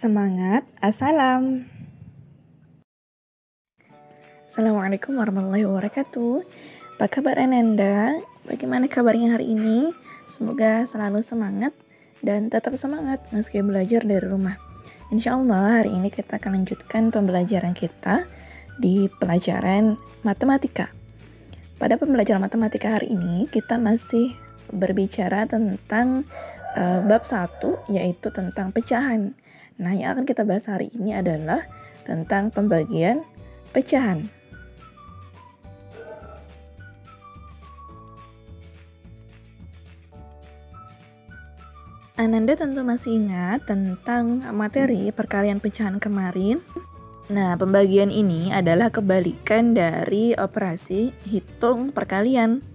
Semangat, assalam. Assalamualaikum warahmatullahi wabarakatuh. Apa kabar Ananda? Bagaimana kabarnya hari ini? Semoga selalu semangat dan tetap semangat meski belajar dari rumah. Insya Allah hari ini kita akan lanjutkan pembelajaran kita di pelajaran matematika. Pada pembelajaran matematika hari ini kita masih berbicara tentang bab 1, yaitu tentang pecahan. Nah, yang akan kita bahas hari ini adalah tentang pembagian pecahan. Ananda tentu masih ingat tentang materi perkalian pecahan kemarin. Nah, pembagian ini adalah kebalikan dari operasi hitung perkalian.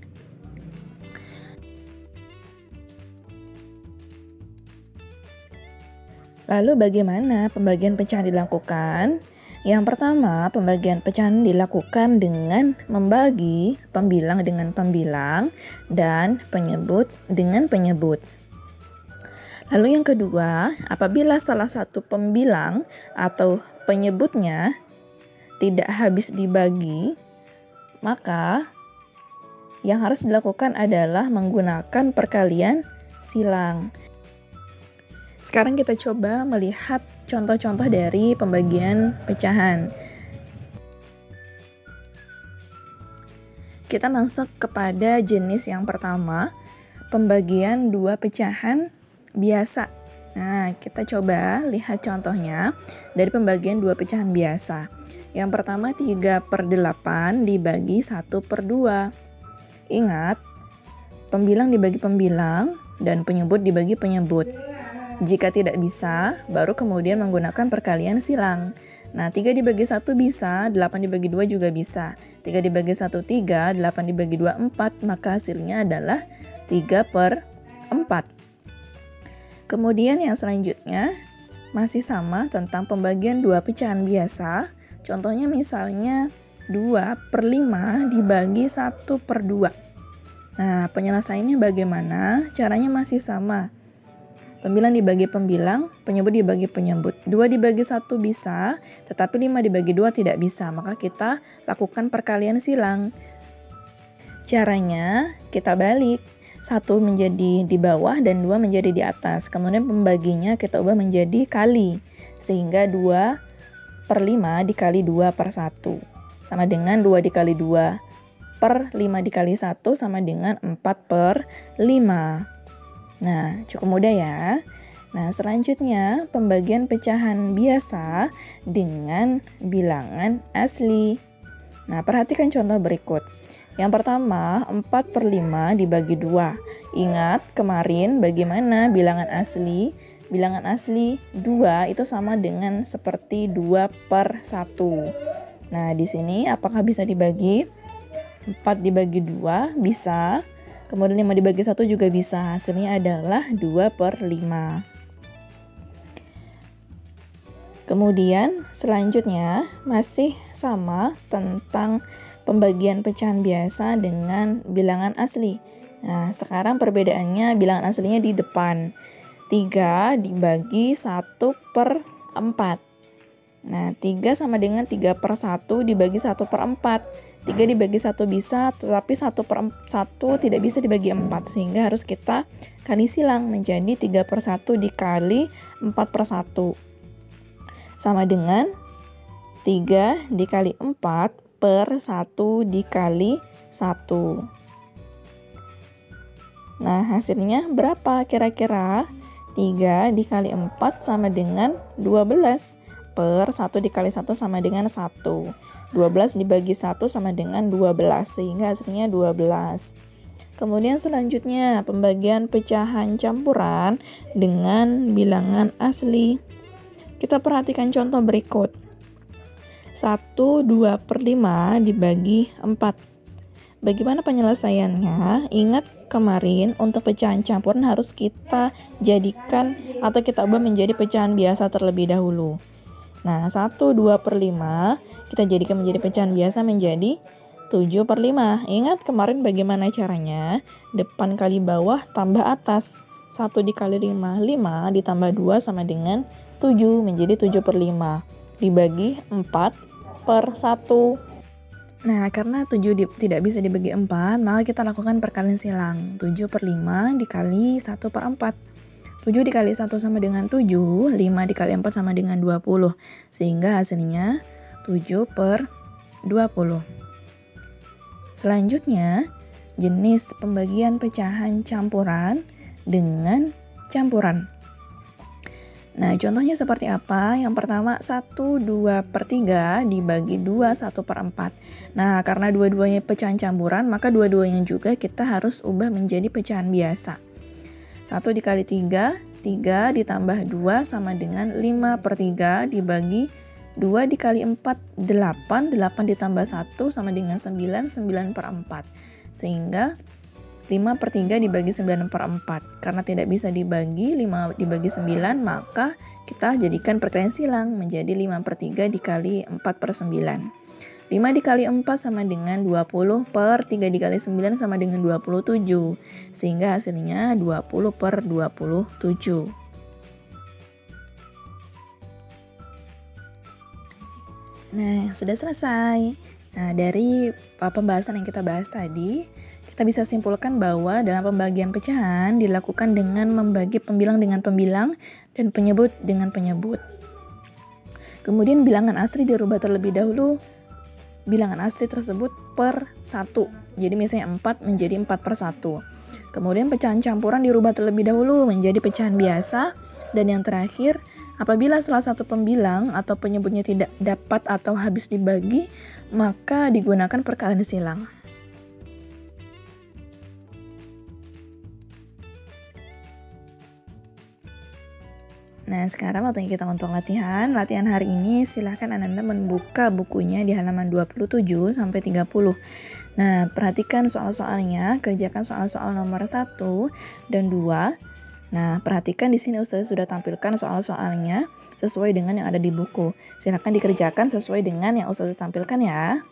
Lalu bagaimana pembagian pecahan dilakukan? Yang pertama, pembagian pecahan dilakukan dengan membagi pembilang dengan pembilang dan penyebut dengan penyebut. Lalu yang kedua, apabila salah satu pembilang atau penyebutnya tidak habis dibagi, maka yang harus dilakukan adalah menggunakan perkalian silang. Sekarang kita coba melihat contoh-contoh dari pembagian pecahan. Kita masuk kepada jenis yang pertama, pembagian dua pecahan biasa. Nah, kita coba lihat contohnya dari pembagian dua pecahan biasa. Yang pertama 3/8 dibagi 1/2. Ingat, pembilang dibagi pembilang dan penyebut dibagi penyebut. Jika tidak bisa, baru kemudian menggunakan perkalian silang. Nah, 3 dibagi 1 bisa, 8 dibagi 2 juga bisa. 3 dibagi 1 3, 8 dibagi 2 4, maka hasilnya adalah 3/4. Kemudian yang selanjutnya masih sama tentang pembagian dua pecahan biasa. Contohnya misalnya 2/5 dibagi 1/2. Nah, penyelesaiannya bagaimana? Caranya masih sama. Pembilang dibagi pembilang, penyebut dibagi penyebut. 2 dibagi 1 bisa, tetapi 5 dibagi 2 tidak bisa. Maka kita lakukan perkalian silang. Caranya kita balik. 1 menjadi di bawah dan 2 menjadi di atas. Kemudian pembaginya kita ubah menjadi kali. Sehingga 2/5 dikali 2/1. Sama dengan 2 dikali 2/5 dikali 1 sama dengan 4/5. Nah, cukup mudah ya. Nah, selanjutnya pembagian pecahan biasa dengan bilangan asli. Nah, perhatikan contoh berikut. Yang pertama, 4/5 dibagi 2. Ingat kemarin bagaimana bilangan asli? Bilangan asli 2 itu sama dengan seperti 2/1. Nah, di sini apakah bisa dibagi? 4 dibagi 2 bisa. Kemudian 5 dibagi 1 juga bisa. Hasilnya adalah 2/5. Kemudian selanjutnya masih sama tentang pembagian pecahan biasa dengan bilangan asli. Nah, sekarang perbedaannya bilangan aslinya di depan. 3 dibagi 1/4. Nah, 3 sama dengan 3/1 dibagi 1/4. 3 dibagi 1 bisa, tetapi 1/1 tidak bisa dibagi 4, sehingga harus kita kali silang menjadi 3/1 dikali 4/1. Sama dengan 3 dikali 4 per 1 dikali 1. Nah, hasilnya berapa kira-kira? 3 dikali 4 sama dengan 12. Per 1 dikali 1 sama dengan 1. 12 dibagi 1 sama dengan 12, sehingga hasilnya 12. Kemudian selanjutnya pembagian pecahan campuran dengan bilangan asli. Kita perhatikan contoh berikut. 2/5 dibagi 4. Bagaimana penyelesaiannya? Ingat kemarin untuk pecahan campuran harus kita jadikan atau kita ubah menjadi pecahan biasa terlebih dahulu. Nah, 2/5 kita jadikan menjadi pecahan biasa menjadi 7/5. Ingat kemarin bagaimana caranya? Depan kali bawah tambah atas. 1 dikali 5, 5 ditambah 2 sama dengan 7 menjadi 7/5. Dibagi 4/1. Nah, karena 7 tidak bisa dibagi 4, maka kita lakukan perkalian silang. 7/5 dikali 1/4. 7 dikali 1 sama dengan 7, 5 dikali 4 sama dengan 20. Sehingga hasilnya 7/20. Selanjutnya, jenis pembagian pecahan campuran dengan campuran. Nah, contohnya seperti apa? Yang pertama, 1/2/3 dibagi 2 1/4. Nah, karena dua-duanya pecahan campuran, maka dua-duanya juga kita harus ubah menjadi pecahan biasa. 1 dikali 3, 3 ditambah 2 sama dengan 5/3 dibagi 2 dikali 4, 8, 8 ditambah 1 sama dengan 9, 9/4. Sehingga 5/3 dibagi 9/4. Karena tidak bisa dibagi 5 dibagi 9, maka kita jadikan perkalian silang menjadi 5/3 dikali 4/9. 5 dikali 4 sama dengan 20 per 3 dikali 9 sama dengan 27. Sehingga hasilnya 20/27. Nah, sudah selesai. Nah, dari pembahasan yang kita bahas tadi, kita bisa simpulkan bahwa dalam pembagian pecahan dilakukan dengan membagi pembilang dengan pembilang dan penyebut dengan penyebut. Kemudian bilangan asli dirubah terlebih dahulu. Bilangan asli tersebut per 1. Jadi misalnya 4 menjadi 4/1. Kemudian pecahan campuran dirubah terlebih dahulu menjadi pecahan biasa. Dan yang terakhir, apabila salah satu pembilang atau penyebutnya tidak dapat atau habis dibagi, maka digunakan perkalian silang. Nah, sekarang waktunya kita untuk latihan. Latihan hari ini silahkan Anda membuka bukunya di halaman 27 sampai 30. Nah, perhatikan soal-soalnya, kerjakan soal-soal nomor 1 dan 2. Nah, perhatikan di sini Ustazah sudah tampilkan soal-soalnya sesuai dengan yang ada di buku. Silahkan dikerjakan sesuai dengan yang Ustazah tampilkan ya.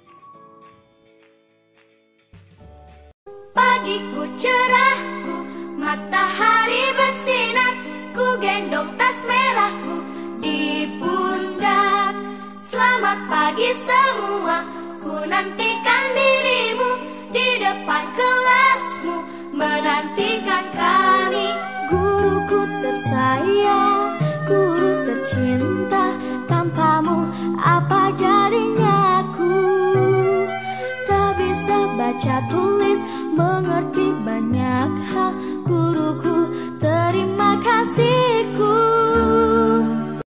Pagiku cerahku, matahari bersinar, ku gendong tas merahku di pundak. Selamat pagi semua, ku nantikan dirimu di depan kelasmu, menantikan kami. Guruku tersayang, guru tercinta, tanpamu apa jadinya aku? Tak bisa baca tulis